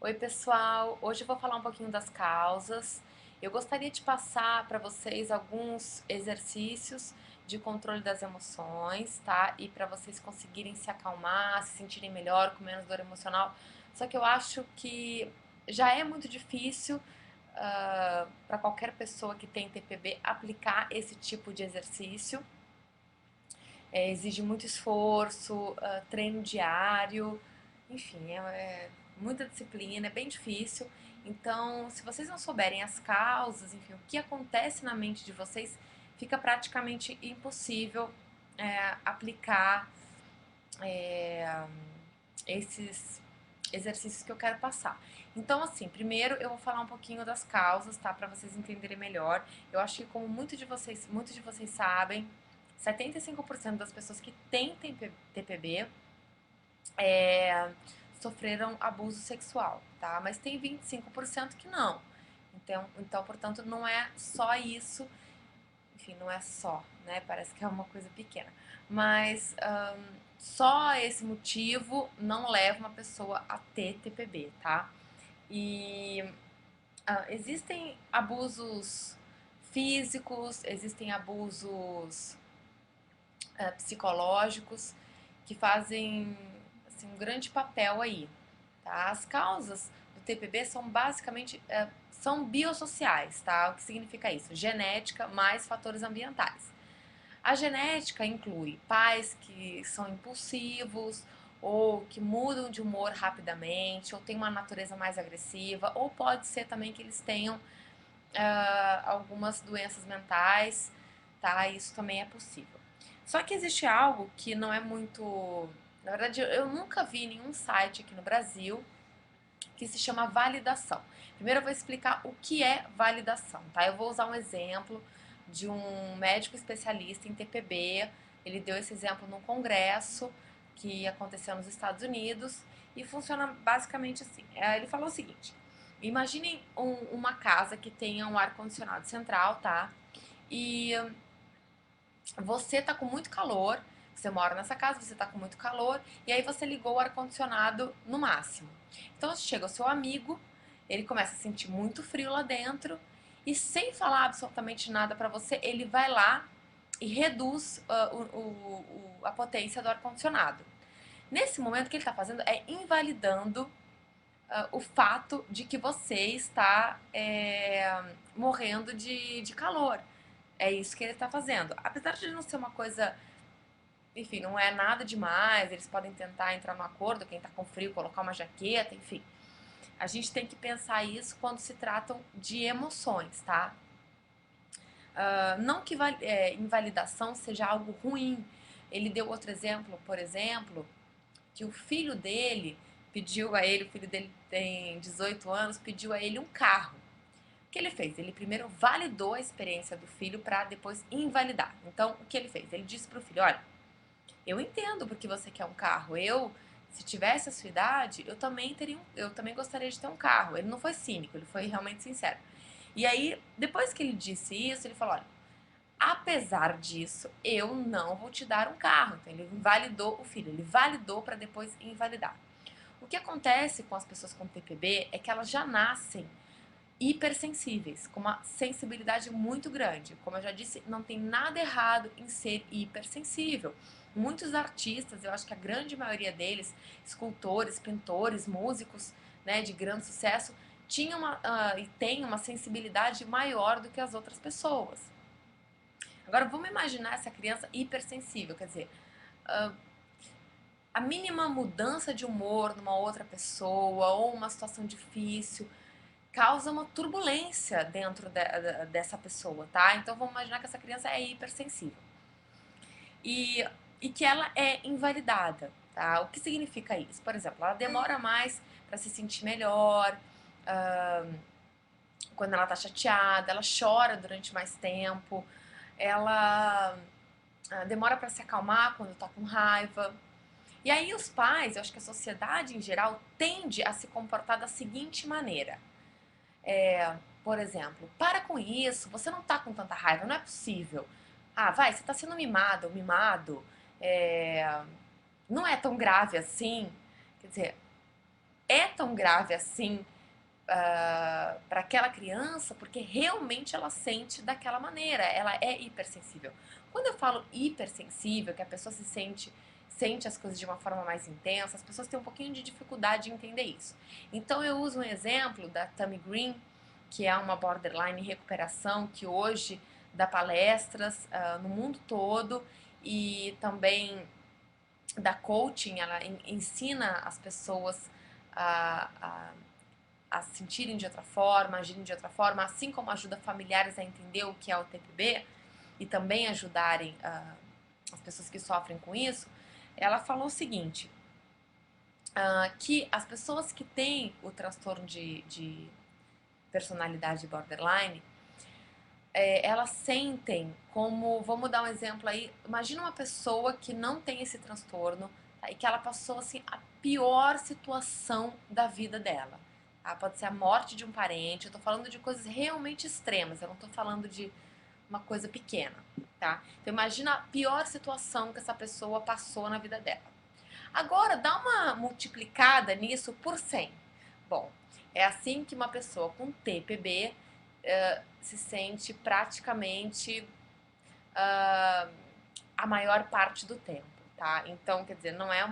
Oi, pessoal! Hoje eu vou falar um pouquinho das causas. Eu gostaria de passar para vocês alguns exercícios de controle das emoções, tá? E para vocês conseguirem se acalmar, se sentirem melhor, com menos dor emocional. Só que eu acho que já é muito difícil para qualquer pessoa que tem TPB aplicar esse tipo de exercício. Exige muito esforço, treino diário, enfim, é muita disciplina, é bem difícil. Então, se vocês não souberem as causas, enfim, o que acontece na mente de vocês, fica praticamente impossível aplicar é, esses exercícios que eu quero passar. Então, assim, primeiro eu vou falar um pouquinho das causas, tá? Para vocês entenderem melhor. Eu acho que como muitos de vocês sabem, 75% das pessoas que têm TPB sofreram abuso sexual, tá? Mas tem 25% que não. Então, portanto, não é só isso. Enfim, não é só, né? Parece que é uma coisa pequena. Mas só esse motivo não leva uma pessoa a ter TPB, tá? E existem abusos físicos, existem abusos psicológicos que fazem assim, um grande papel aí. Tá? As causas do TPB são basicamente são biosociais, tá? O que significa isso? Genética mais fatores ambientais. A genética inclui pais que são impulsivos ou que mudam de humor rapidamente, ou têm uma natureza mais agressiva, ou pode ser também que eles tenham algumas doenças mentais, tá? Isso também é possível. Só que existe algo que não é muito. Na verdade, eu nunca vi nenhum site aqui no Brasil que se chama validação. Primeiro eu vou explicar o que é validação, tá? Eu vou usar um exemplo de um médico especialista em TPB. Ele deu esse exemplo num congresso que aconteceu nos Estados Unidos e funciona basicamente assim. Ele falou o seguinte: imaginem uma casa que tenha um ar-condicionado central, tá? E você tá com muito calor, você mora nessa casa, você tá com muito calor, e aí você ligou o ar-condicionado no máximo. Então chega o seu amigo, ele começa a sentir muito frio lá dentro, e sem falar absolutamente nada pra você, ele vai lá e reduz a potência do ar-condicionado. Nesse momento, o que ele está fazendo é invalidando o fato de que você está morrendo de calor. É isso que ele está fazendo. Apesar de não ser uma coisa, enfim, não é nada demais, eles podem tentar entrar no acordo, quem está com frio, colocar uma jaqueta, enfim. A gente tem que pensar isso quando se tratam de emoções, tá? Não que invalidação seja algo ruim. Ele deu outro exemplo, por exemplo, que o filho dele pediu a ele, o filho dele tem 18 anos, pediu a ele um carro. O que ele fez? Ele primeiro validou a experiência do filho para depois invalidar. Então, o que ele fez? Ele disse para o filho: olha, eu entendo porque você quer um carro. Se tivesse a sua idade, eu também gostaria de ter um carro. Ele não foi cínico, ele foi realmente sincero. E aí, depois que ele disse isso, ele falou: olha, apesar disso, eu não vou te dar um carro. Então, ele invalidou o filho, ele validou para depois invalidar. O que acontece com as pessoas com TPB é que elas já nascem hipersensíveis, com uma sensibilidade muito grande. Como eu já disse, não tem nada errado em ser hipersensível. Muitos artistas, eu acho que a grande maioria deles, escultores, pintores, músicos, né, de grande sucesso, tinham e têm uma sensibilidade maior do que as outras pessoas. Agora, vamos imaginar essa criança hipersensível, quer dizer, a mínima mudança de humor numa outra pessoa ou uma situação difícil causa uma turbulência dentro dessa pessoa, tá? Então vamos imaginar que essa criança é hipersensível e, e que ela é invalidada, tá? O que significa isso? Por exemplo, ela demora mais para se sentir melhor, quando ela tá chateada, ela chora durante mais tempo, ela demora para se acalmar quando tá com raiva. E aí os pais, eu acho que a sociedade em geral tende a se comportar da seguinte maneira. Por exemplo, para com isso, você não tá com tanta raiva, não é possível. Ah, vai, você tá sendo mimado ou mimado, não é tão grave assim. Quer dizer, é tão grave assim para aquela criança, porque realmente ela sente daquela maneira, ela é hipersensível. Quando eu falo hipersensível, que a pessoa sente as coisas de uma forma mais intensa, as pessoas têm um pouquinho de dificuldade em entender isso. Então eu uso um exemplo da Tammy Green, que é uma borderline em recuperação, que hoje dá palestras no mundo todo e também dá coaching, ela ensina as pessoas a se sentirem de outra forma, agirem de outra forma, assim como ajuda familiares a entender o que é o TPB e também ajudarem as pessoas que sofrem com isso. Ela falou o seguinte, que as pessoas que têm o transtorno de personalidade borderline, elas sentem como, vamos dar um exemplo aí, imagina uma pessoa que não tem esse transtorno, tá, e que ela passou assim a pior situação da vida dela. Tá? Pode ser a morte de um parente, eu tô falando de coisas realmente extremas, eu não tô falando de uma coisa pequena, tá? Então imagina a pior situação que essa pessoa passou na vida dela. Agora, dá uma multiplicada nisso por 100. Bom, é assim que uma pessoa com TPB se sente praticamente a maior parte do tempo, tá? Então, quer dizer, não é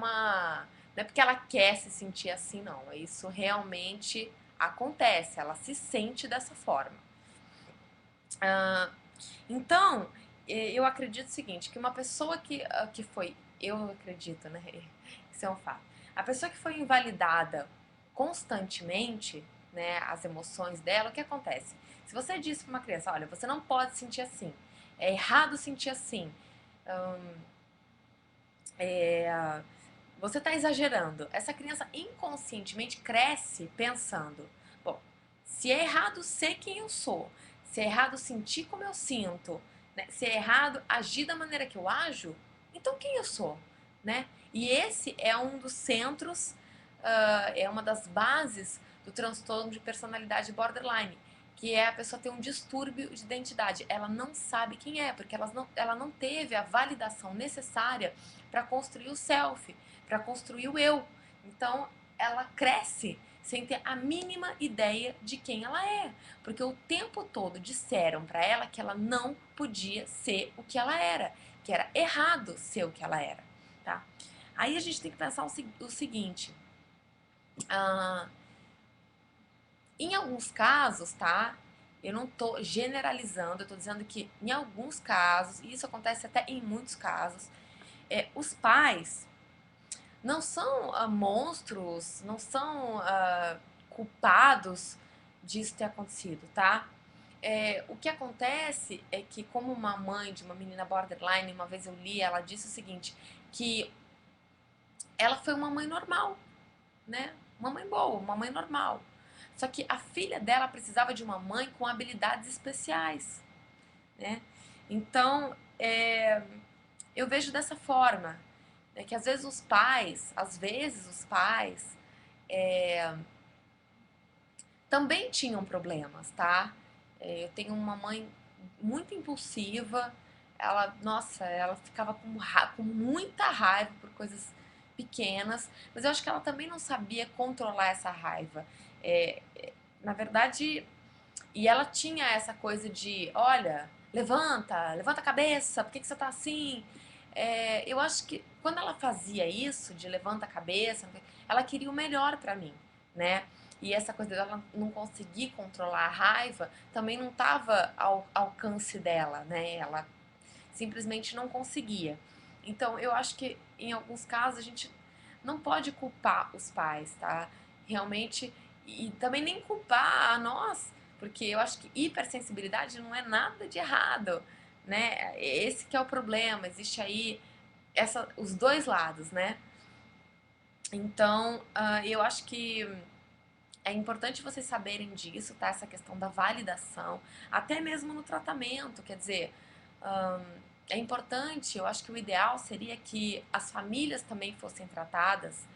porque ela quer se sentir assim, não. Isso realmente acontece, ela se sente dessa forma. Então, eu acredito o seguinte, que uma pessoa que foi, eu acredito, né? Isso é um fato. A pessoa que foi invalidada constantemente, né, as emoções dela, o que acontece? Se você disse para uma criança, olha, você não pode sentir assim, é errado sentir assim, você está exagerando. Essa criança inconscientemente cresce pensando, bom, se é errado ser quem eu sou, se é errado sentir como eu sinto, né? Se é errado agir da maneira que eu ajo, então quem eu sou, né? E esse é um dos centros, é uma das bases do transtorno de personalidade borderline, que é a pessoa ter um distúrbio de identidade. Ela não sabe quem é, porque ela não teve a validação necessária para construir o self, para construir o eu. Então, ela cresce sem ter a mínima ideia de quem ela é, porque o tempo todo disseram para ela que ela não podia ser o que ela era, que era errado ser o que ela era, tá? Aí a gente tem que pensar o seguinte, em alguns casos, tá? Eu não tô generalizando, eu tô dizendo que em alguns casos, e isso acontece até em muitos casos, os pais não são monstros, não são culpados disso ter acontecido, tá? O que acontece é que, como uma mãe de uma menina borderline, uma vez eu li, ela disse o seguinte, que ela foi uma mãe normal, né? Uma mãe boa, uma mãe normal. Só que a filha dela precisava de uma mãe com habilidades especiais, né? Então, eu vejo dessa forma, né, que às vezes os pais, também tinham problemas, tá? Eu tenho uma mãe muito impulsiva, nossa, ela ficava com muita raiva por coisas pequenas, mas eu acho que ela também não sabia controlar essa raiva. Na verdade, e ela tinha essa coisa de, olha, levanta a cabeça, por que você tá assim? Eu acho que quando ela fazia isso, de levanta a cabeça, ela queria o melhor pra mim, né? E essa coisa dela não conseguir controlar a raiva também não estava ao alcance dela, né? Ela simplesmente não conseguia. Então, eu acho que em alguns casos a gente não pode culpar os pais, tá? Realmente, e também nem culpar a nós, porque eu acho que hipersensibilidade não é nada de errado, né? Esse que é o problema, existe aí os dois lados, né? Então, eu acho que é importante vocês saberem disso, tá? Essa questão da validação, até mesmo no tratamento, quer dizer, é importante, eu acho que o ideal seria que as famílias também fossem tratadas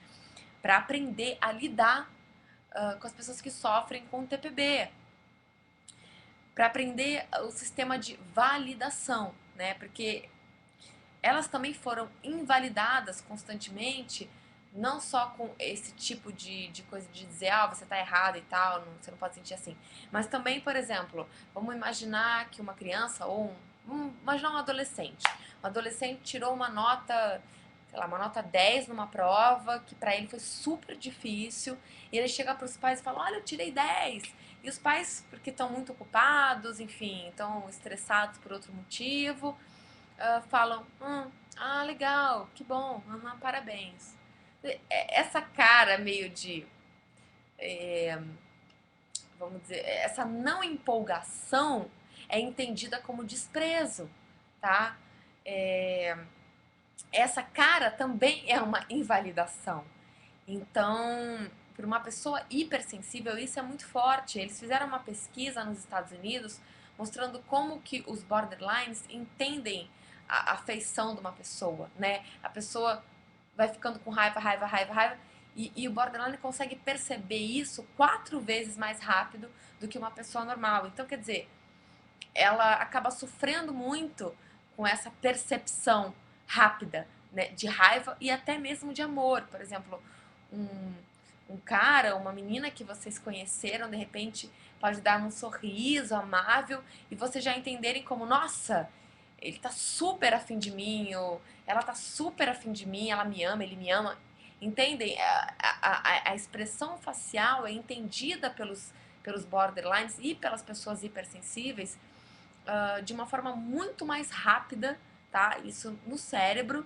para aprender a lidar com as pessoas que sofrem com TPB, para aprender o sistema de validação, né? Porque elas também foram invalidadas constantemente não só com esse tipo de coisa de dizer, ah, você tá errado e tal, você não pode sentir assim. Mas também, por exemplo, vamos imaginar que uma criança ou vamos imaginar um adolescente. Um adolescente tirou uma nota, sei lá, uma nota 10 numa prova, que pra ele foi super difícil, e ele chega pros pais e fala, olha, eu tirei 10. E os pais, porque estão muito ocupados, enfim, estão estressados por outro motivo, falam, legal, que bom, parabéns. Essa cara meio de, vamos dizer, essa não empolgação é entendida como desprezo, tá? É, essa cara também é uma invalidação. Então, para uma pessoa hipersensível, isso é muito forte. Eles fizeram uma pesquisa nos Estados Unidos mostrando como que os borderlines entendem a afeição de uma pessoa, né? A pessoa vai ficando com raiva, raiva, raiva, raiva, e o borderline consegue perceber isso 4 vezes mais rápido do que uma pessoa normal. Então, quer dizer, ela acaba sofrendo muito com essa percepção rápida, né, de raiva e até mesmo de amor. Por exemplo, um, um cara, uma menina que vocês conheceram, de repente pode dar um sorriso amável e vocês já entenderem como, nossa, ele tá super afim de mim, ou ela tá super afim de mim, ela me ama, ele me ama. Entendem? A expressão facial é entendida pelos borderlines e pelas pessoas hipersensíveis de uma forma muito mais rápida, tá? Isso no cérebro,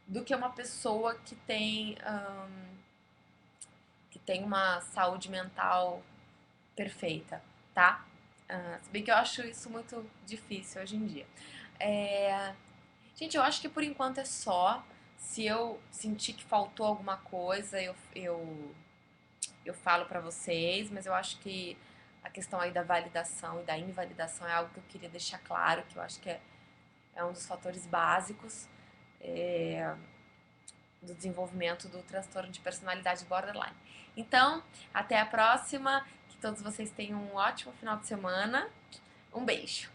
do que uma pessoa que tem uma saúde mental perfeita, tá? Se bem que eu acho isso muito difícil hoje em dia. É, Gente, eu acho que por enquanto é só. Se eu sentir que faltou alguma coisa, eu falo pra vocês, mas eu acho que a questão aí da validação e da invalidação é algo que eu queria deixar claro, que eu acho que é um dos fatores básicos do desenvolvimento do transtorno de personalidade borderline. Então, até a próxima, que todos vocês tenham um ótimo final de semana. Um beijo!